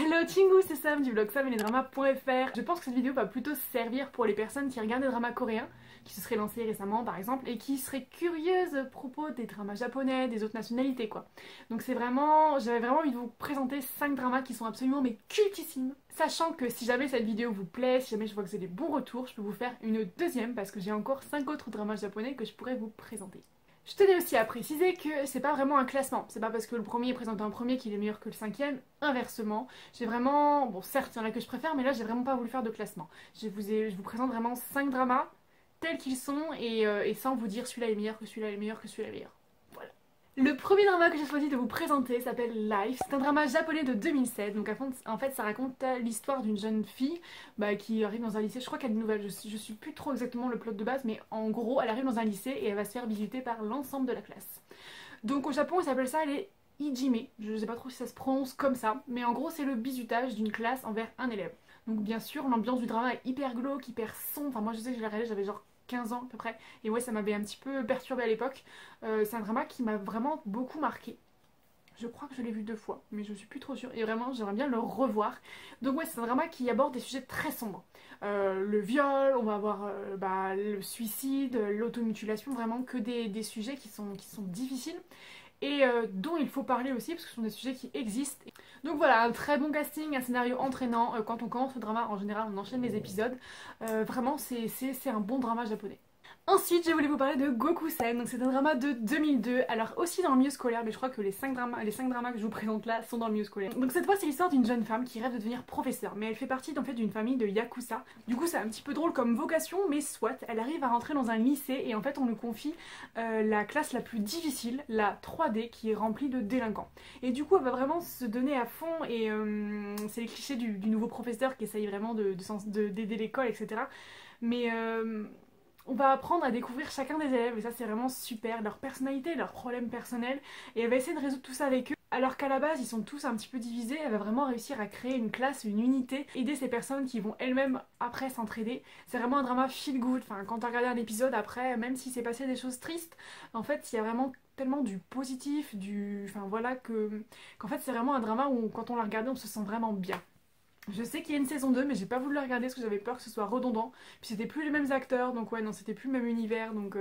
Hello Chingu, c'est Sam du blog samelesdramas.fr. Je pense que cette vidéo va plutôt servir pour les personnes qui regardent des dramas coréens, qui se seraient lancés récemment par exemple, et qui seraient curieuses à propos des dramas japonais, des autres nationalités quoi. Donc c'est vraiment, j'avais vraiment envie de vous présenter 5 dramas qui sont absolument mais cultissimes. Sachant que si jamais cette vidéo vous plaît, si jamais je vois que vous avez des bons retours, je peux vous faire une deuxième parce que j'ai encore 5 autres dramas japonais que je pourrais vous présenter. Je tenais aussi à préciser que c'est pas vraiment un classement, c'est pas parce que le premier présente un premier qu'il est meilleur que le cinquième, inversement. J'ai vraiment, bon certes il y en a que je préfère, mais là j'ai vraiment pas voulu faire de classement. Je vous présente vraiment 5 dramas tels qu'ils sont et sans vous dire celui-là est meilleur que celui-là est meilleur que celui-là est meilleur. Voilà. Le premier drama que j'ai choisi de vous présenter s'appelle Life. C'est un drama japonais de 2007. Donc en fait ça raconte l'histoire d'une jeune fille qui arrive dans un lycée. Je crois qu'elle est nouvelle, je suis plus trop exactement le plot de base, mais en gros elle arrive dans un lycée et elle va se faire visiter par l'ensemble de la classe. Donc au Japon ils s'appellent ça les Ijime. Je sais pas trop si ça se prononce comme ça, mais en gros c'est le bizutage d'une classe envers un élève. Donc bien sûr l'ambiance du drama est hyper glauque, hyper sombre. Enfin moi je sais que je l'ai regardé, j'avais genre 15 ans à peu près, et ouais ça m'avait un petit peu perturbée à l'époque. C'est un drama qui m'a vraiment beaucoup marqué. Je crois que je l'ai vu 2 fois, mais je suis plus trop sûre, et vraiment j'aimerais bien le revoir. Donc ouais, c'est un drama qui aborde des sujets très sombres. Le viol, on va avoir le suicide, l'automutilation, vraiment que des sujets qui sont difficiles et dont il faut parler aussi parce que ce sont des sujets qui existent. Donc voilà, un très bon casting, un scénario entraînant. Quand on commence le drama, en général on enchaîne les épisodes. Vraiment c'est un bon drama japonais. Ensuite, je voulais vous parler de Gokusen, donc c'est un drama de 2002, alors aussi dans le milieu scolaire, mais je crois que les 5 dramas que je vous présente là sont dans le milieu scolaire. Donc cette fois c'est l'histoire d'une jeune femme qui rêve de devenir professeure, mais elle fait partie en fait d'une famille de yakuza. Du coup c'est un petit peu drôle comme vocation, mais soit, elle arrive à rentrer dans un lycée et en fait on lui confie la classe la plus difficile, la 3D, qui est remplie de délinquants. Et du coup elle va vraiment se donner à fond et c'est les clichés du nouveau professeur qui essaye vraiment d'aider l'école, etc. Mais on va apprendre à découvrir chacun des élèves et ça c'est vraiment super, leur personnalité, leurs problèmes personnels, et elle va essayer de résoudre tout ça avec eux. Alors qu'à la base ils sont tous un petit peu divisés, elle va vraiment réussir à créer une classe, une unité, aider ces personnes qui vont elles-mêmes après s'entraider. C'est vraiment un drama feel good, enfin quand t'as regardé un épisode après, même si c'est passé des choses tristes, en fait il y a vraiment tellement du positif, enfin voilà qu'en fait c'est vraiment un drama où quand on l'a regardé on se sent vraiment bien. Je sais qu'il y a une saison 2 mais j'ai pas voulu la regarder parce que j'avais peur que ce soit redondant. Puis c'était plus les mêmes acteurs, donc ouais non c'était plus le même univers, donc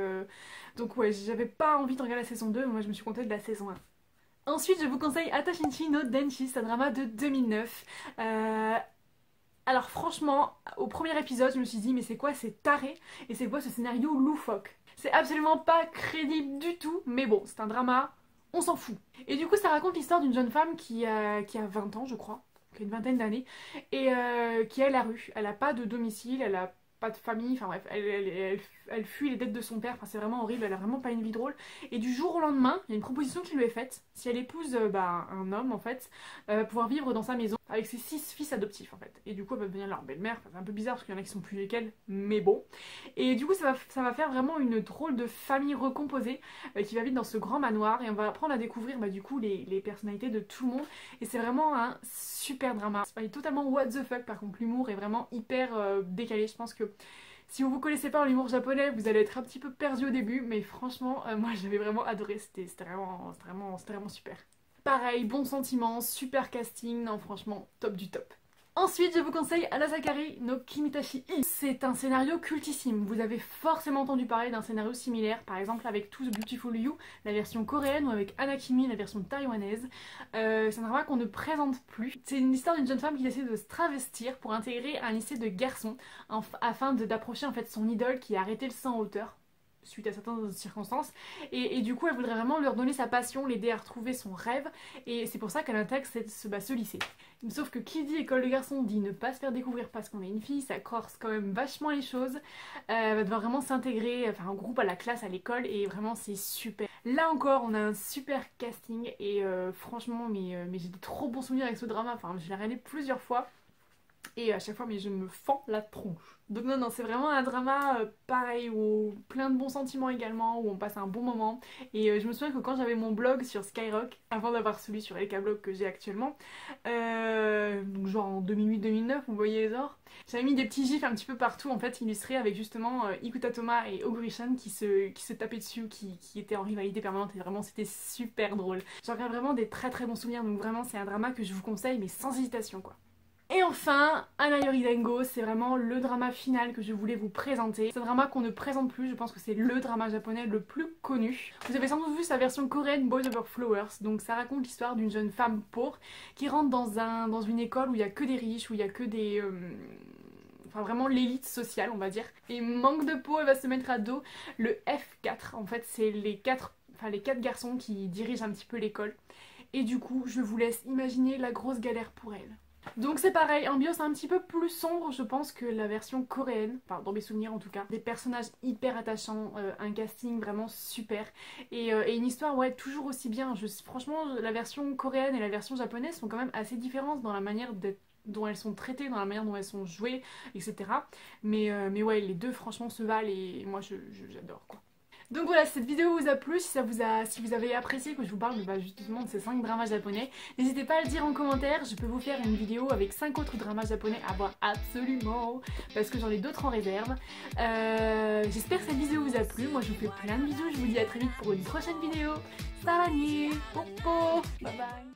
ouais j'avais pas envie de regarder la saison 2, moi je me suis contentée de la saison 1. Ensuite je vous conseille Atashinchi no Denshi, c'est un drama de 2009. Alors franchement, au premier épisode je me suis dit mais c'est quoi ces tarés et c'est quoi ce scénario loufoque. C'est absolument pas crédible du tout, mais bon c'est un drama, on s'en fout. Et du coup ça raconte l'histoire d'une jeune femme qui a 20 ans je crois, qui a une vingtaine d'années, et qui est à la rue. Elle a pas de domicile, elle a pas de famille, enfin bref, elle fuit les dettes de son père, enfin c'est vraiment horrible, elle a vraiment pas une vie drôle. Et du jour au lendemain, il y a une proposition qui lui est faite, si elle épouse un homme en fait, elle va pouvoir vivre dans sa maison avec ses 6 fils adoptifs en fait. Et du coup elle va devenir leur belle-mère, enfin, c'est un peu bizarre parce qu'il y en a qui sont plus vieilles qu'elle, mais bon. Et du coup ça va faire vraiment une drôle de famille recomposée qui va vivre dans ce grand manoir et on va apprendre à découvrir du coup les personnalités de tout le monde. Et c'est vraiment un super drama. Il est totalement what the fuck, par contre l'humour est vraiment hyper décalé. Je pense que si vous connaissez pas l'humour japonais, vous allez être un petit peu perdu au début, mais franchement, moi j'avais vraiment adoré, c'était vraiment super. Pareil, bon sentiment, super casting, non franchement, top du top. Ensuite, je vous conseille Anasakari no Kimitashi I. C'est un scénario cultissime. Vous avez forcément entendu parler d'un scénario similaire, par exemple avec To the Beautiful You, la version coréenne, ou avec Anakimi, la version taïwanaise. C'est un drama qu'on ne présente plus. C'est une histoire d'une jeune femme qui décide de se travestir pour intégrer un lycée de garçons afin d'approcher en fait son idole qui a arrêté le sang en hauteur suite à certaines circonstances, et du coup elle voudrait vraiment lui redonner sa passion, l'aider à retrouver son rêve, et c'est pour ça qu'elle intègre ce lycée. Sauf que qui dit école de garçon dit ne pas se faire découvrir parce qu'on est une fille, ça corse quand même vachement les choses. Elle va devoir vraiment s'intégrer, enfin en groupe, à la classe, à l'école, et vraiment c'est super. Là encore on a un super casting et franchement mais j'ai de trop bons souvenirs avec ce drama, enfin je l'ai regardé plusieurs fois. Et à chaque fois, mais je me fends la tronche. Donc non, c'est vraiment un drama pareil, où plein de bons sentiments également, où on passe un bon moment. Et je me souviens que quand j'avais mon blog sur Skyrock, avant d'avoir celui sur LK Blog que j'ai actuellement, donc genre en 2008-2009, vous voyez les ors, J'avais mis des petits gifs un petit peu partout en fait illustrés avec justement Ikutatoma et Ogurishan qui se tapaient dessus, qui étaient en rivalité permanente et vraiment c'était super drôle. J'en garde vraiment des très très bons souvenirs, donc vraiment c'est un drama que je vous conseille mais sans hésitation quoi. Et enfin, Anayori Dengo, c'est vraiment le drama final que je voulais vous présenter. C'est un drama qu'on ne présente plus, je pense que c'est le drama japonais le plus connu. Vous avez sans doute vu sa version coréenne Boys Over Flowers, donc ça raconte l'histoire d'une jeune femme pauvre qui rentre dans une école où il n'y a que des riches, où il n'y a que des... Enfin vraiment l'élite sociale on va dire. Et manque de peau, elle va se mettre à dos le F4. En fait c'est les quatre garçons qui dirigent un petit peu l'école. Et du coup je vous laisse imaginer la grosse galère pour elle. Donc c'est pareil, ambiance un petit peu plus sombre je pense que la version coréenne, enfin dans mes souvenirs en tout cas. Des personnages hyper attachants, un casting vraiment super et une histoire ouais toujours aussi bien. Franchement la version coréenne et la version japonaise sont quand même assez différentes dans la manière dont elles sont traitées, dans la manière dont elles sont jouées, etc. Mais ouais les deux franchement se valent et moi j'adore quoi. Donc voilà, si cette vidéo vous a plu, si vous avez apprécié que je vous parle justement de ces 5 dramas japonais, n'hésitez pas à le dire en commentaire, je peux vous faire une vidéo avec 5 autres dramas japonais à voir absolument, parce que j'en ai d'autres en réserve. J'espère que cette vidéo vous a plu, moi je vous fais plein de bisous, je vous dis à très vite pour une prochaine vidéo. Sarani, popo, bye bye.